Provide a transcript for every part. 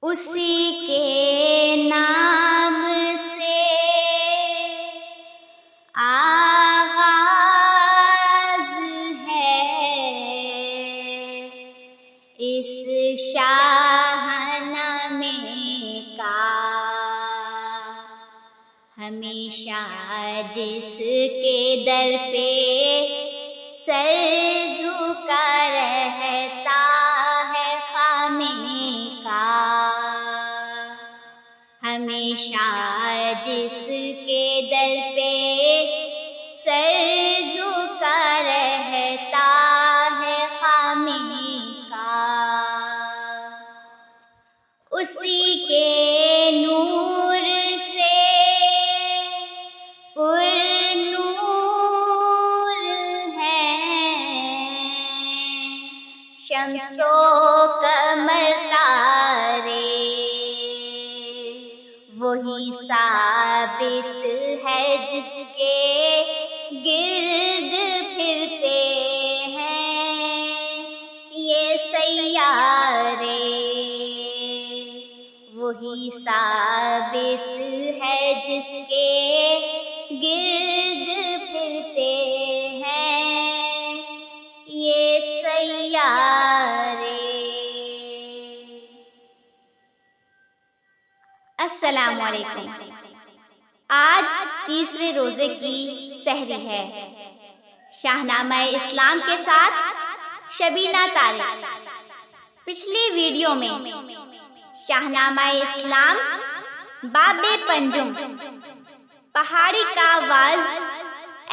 اسی کے نام سے آغاز ہے اس شاہنامے کا، ہمیشہ جس کے در پہ سر جھکا رہتا ہے خامے کا، ہمیشہ جس کے در پہ سر جھکا رہتا ہے خامے کا، اسی کے نور سے پر نور ہے شمس و قمر تارے، وہی ثابت ہے جس کے گرد پھرتے ہیں یہ سیارے، وہی ثابت ہے جس کے گرد پھرتے ہیں یہ سیارے۔ السلام علیکم۔ آج تیسرے روزے کی سحری ہے۔ شاہنامہ اسلام کے ساتھ شبینہ طارق۔ پچھلی ویڈیو میں شاہنامہ اسلام باب پنجم، پہاڑی کا واز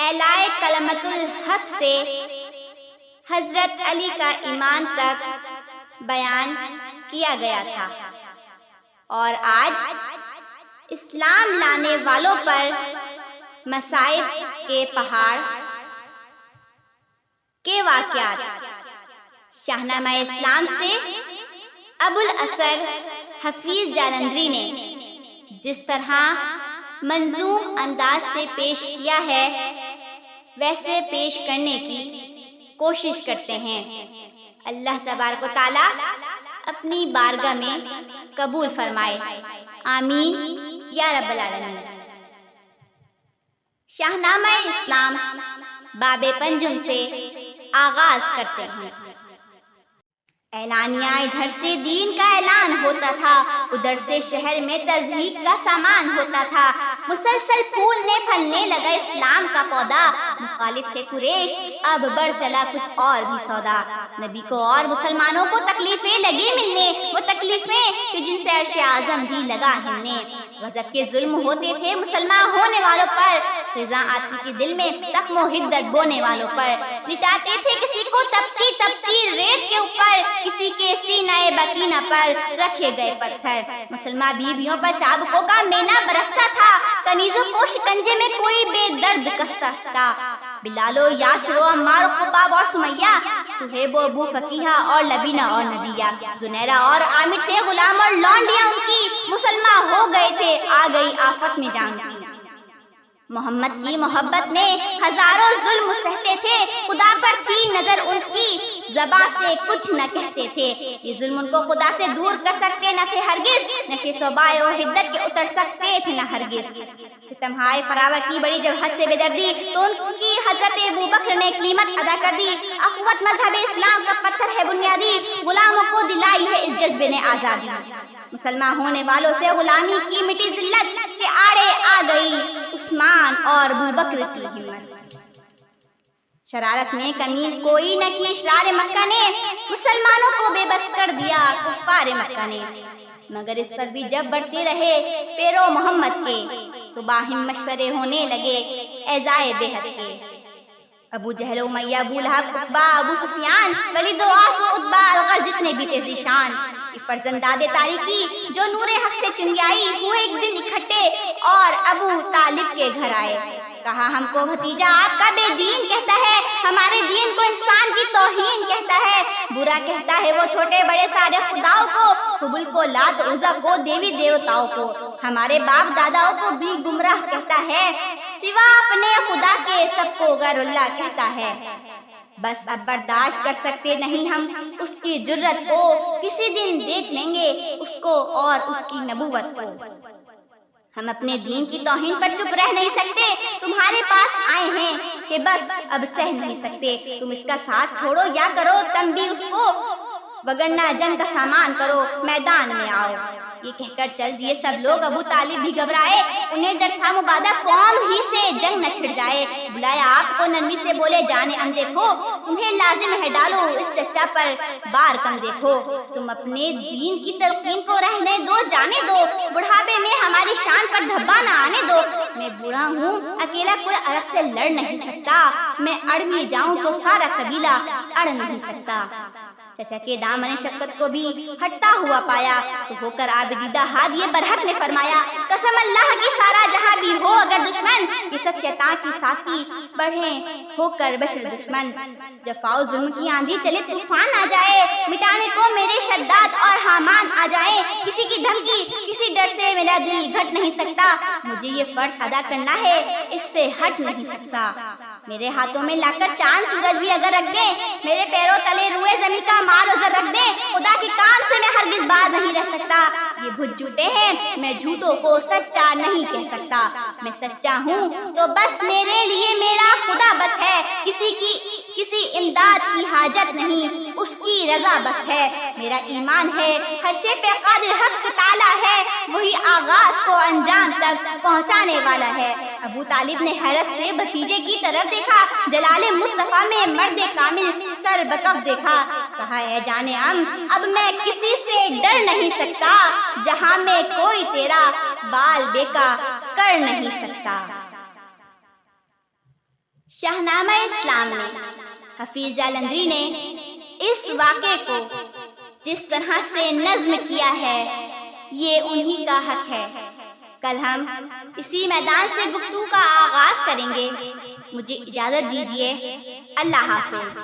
اعلائے کلمت الحق سے حضرت علی کا ایمان تک بیان کیا گیا تھا، اور آج اسلام لانے والوں پر مصائب کے پہاڑ کے واقعات۔ شاہنامہ اسلام سے ابوالاسر حفیظ جالندری نے جس طرح منظوم انداز سے پیش کیا ہے ویسے پیش کرنے کی کوشش کرتے ہیں۔ اللہ تبارک و تعالی اپنی بارگاہ میں قبول فرمائے، آمین یا رب العالمین۔ شاہنامہ اسلام باب پنجم سے آغاز کرتے ہیں۔ اعلانیہ ادھر سے دین کا اعلان ہوتا تھا، ادھر سے شہر میں تزہیق کا سامان ہوتا تھا، مسلسل پھولنے پھلنے لگا اسلام کا پودا، مخالف تھے قریش اب بڑھ چلا کچھ اور بھی سودا، نبی کو اور مسلمانوں کو تکلیفیں لگی ملنے، وہ تکلیفیں کہ جن سے عرش اعظم بھی لگا ہلنے، غضب کے ظلم ہوتے تھے مسلمان ہونے والوں پر، خزاں آتی تھی دل میں زخم و حدت بونے والوں پر، لٹاتے تھے کسی کو تپتی تپتی ریت کے اوپر، کسی کے سینہ بکینہ پر رکھے گئے پتھر، مسلمان بیویوں پر چابکوں کا مینا برستا تھا، کنیزوں کو شکنجے میں کوئی بے درد کستا تھا، بلال و یاسر و عمار و خباب اور سمیہ، صہیب و ابو فقیہ اور لبینہ اور ندیہ، زنیرہ اور عامر تھے غلام اور لونڈیاں ان کی، مسلمان ہو گئے تھے آ گئی آفت میں جان کی، محمد کی محبت نے ہزاروں ظلم سہتے تھے، خدا پر تھی نظر ان کی، زباں سے کچھ نہ کہتے تھے، یہ ظلم ان کو خدا سے دور کر سکتے نہ تھے ہرگز، نشے صوبائے و حدت کے اتر سکتے تھے نہ ہرگز، ستمہائے فراوہ کی بڑی جب حد سے بے دردی تو ان کی حضرت ابوبکر نے قیمت ادا کر دی، اخوت مذہب اسلام کا پتھر ہے بنیادی، غلاموں کو دلائی ہے اس جذبے نے آزادی، مسلمان ہونے والوں سے غلامی کی مٹی ذلت کے آڑے آ گئی عثمان اور ابوبکر کی ہمت، شرارت میں کمی کوئی نہ کی اشرار مکہ نے، مسلمانوں کو بے بس کر دیا کفار مکہ نے، مگر اس پر بھی جب بڑھتے رہے پیرو محمد کے تو باہم مشورے ہونے لگے ایذائے بے حد کے، ابو جہل امیہ ابو لہب عتبہ ابو سفیان ولید و عاص و عتبہ الغر جتنے بھی تھے ذیشان، یہ فرزنداد تاریکی جو نور حق سے چنگیائی ہوئے ایک دن اکٹھے اور ابو طالب کے گھر آئے، کہا ہم کو بھتیجا آپ کا بے دین کہتا ہے، ہمارے دین کو انسان کی توہین کہتا ہے، برا کہتا ہے وہ چھوٹے بڑے سارے خداؤں کو، حبل کو لات عزا کو دیوی دیوتاؤں کو، ہمارے باپ داداؤں کو بھی گمراہ کہتا ہے، سوا اپنے خدا کے سب کو غیر اللہ کہتا ہے، بس اب برداشت کر سکتے نہیں ہم اس کی جرت کو، کسی دن دیکھ لیں گے اس کو اور اس کی نبوت کو۔ ہم اپنے دین کی توہین پر چپ رہ نہیں سکتے، تمہارے پاس آئے ہیں کہ بس اب سہ نہیں سکتے، تم اس کا ساتھ چھوڑو یا کرو تنبیہ اس کو، وگرنہ جنگ کا سامان کرو، میدان میں آؤ۔ یہ کہہ کر چل دیے سب لوگ، ابو طالب بھی گھبرائے، انہیں ڈر تھا مبادا قوم ہی سے جنگ نہ چھڑ جائے۔ بلایا آپ کو، نرمی سے بولے جان ام دیکھو، تمہیں لازم ہے ڈالو اس چچا پر بار کم دیکھو، تم اپنے دین کی تلقین کو رہنے دو، جانے دو، بڑھاپے میں ہماری شان پر دھبا نہ آنے دو۔ میں بوڑھا ہوں، اکیلا پورے عرب سے لڑ نہیں سکتا، میں اڑ بھی جاؤں تو سارا قبیلہ اڑ نہیں سکتا۔ چچا کے دامن شفقت کو بھی ہٹتا ہوا پایا تو ہو کر عابدیدہ ہادی برحق نے فرمایا، قسم اللہ کی سارا جہاں بھی ہو اگر دشمن، یہ سب شیطان کی ساتھی بڑھیں ہو کر بشر دشمن۔ جفا و ظلم کی آندھی چلے طوفان آ جائے، مٹانے کو میرے شداد اور حامان آ جائیں، کسی کی دھمکی کسی ڈر سے میرا دل گھٹ نہیں سکتا، مجھے یہ فرض ادا کرنا ہے اس سے ہٹ نہیں سکتا۔ میرے ہاتھوں میں لا کر چاند سورج بھی اگر رکھ دیں، میرے پیروں تلے روئے زمین کا مال و زر رکھ دیں، خدا کے کام سے میں ہرگز باز نہیں رہ سکتا۔ یہ بھوت جھوٹے ہیں، میں جھوٹوں کو سچا نہیں کہہ سکتا، میں سچا ہوں تو بس میرے لیے میرا خدا بس ہے، کسی امداد کی حاجت نہیں، اس کی رضا بس ہے۔ میرا ایمان ہے ہر شے پہ قادر حق تعالی ہے، وہی آغاز کو انجام تک پہنچانے والا ہے۔ ابو طالب نے حیرت سے بھتیجے کی طرف دیکھا، جلال مصطفیٰ میں مرد کامل سر بکف دیکھا، کہا اے جان ام اب میں کسی سے ڈر نہیں سکتا، جہاں میں کوئی تیرا بال بیکا کر نہیں سکتا۔ شاہنامہ اسلام میں حفیظ جالندھری نے اس واقعے کو جس طرح سے نظم کیا ہے یہ انہی کا حق ہے۔ کل ہم اسی میدان سے گفتگو کا آغاز کریں گے، مجھے اجازت دیجیے، اللہ حافظ۔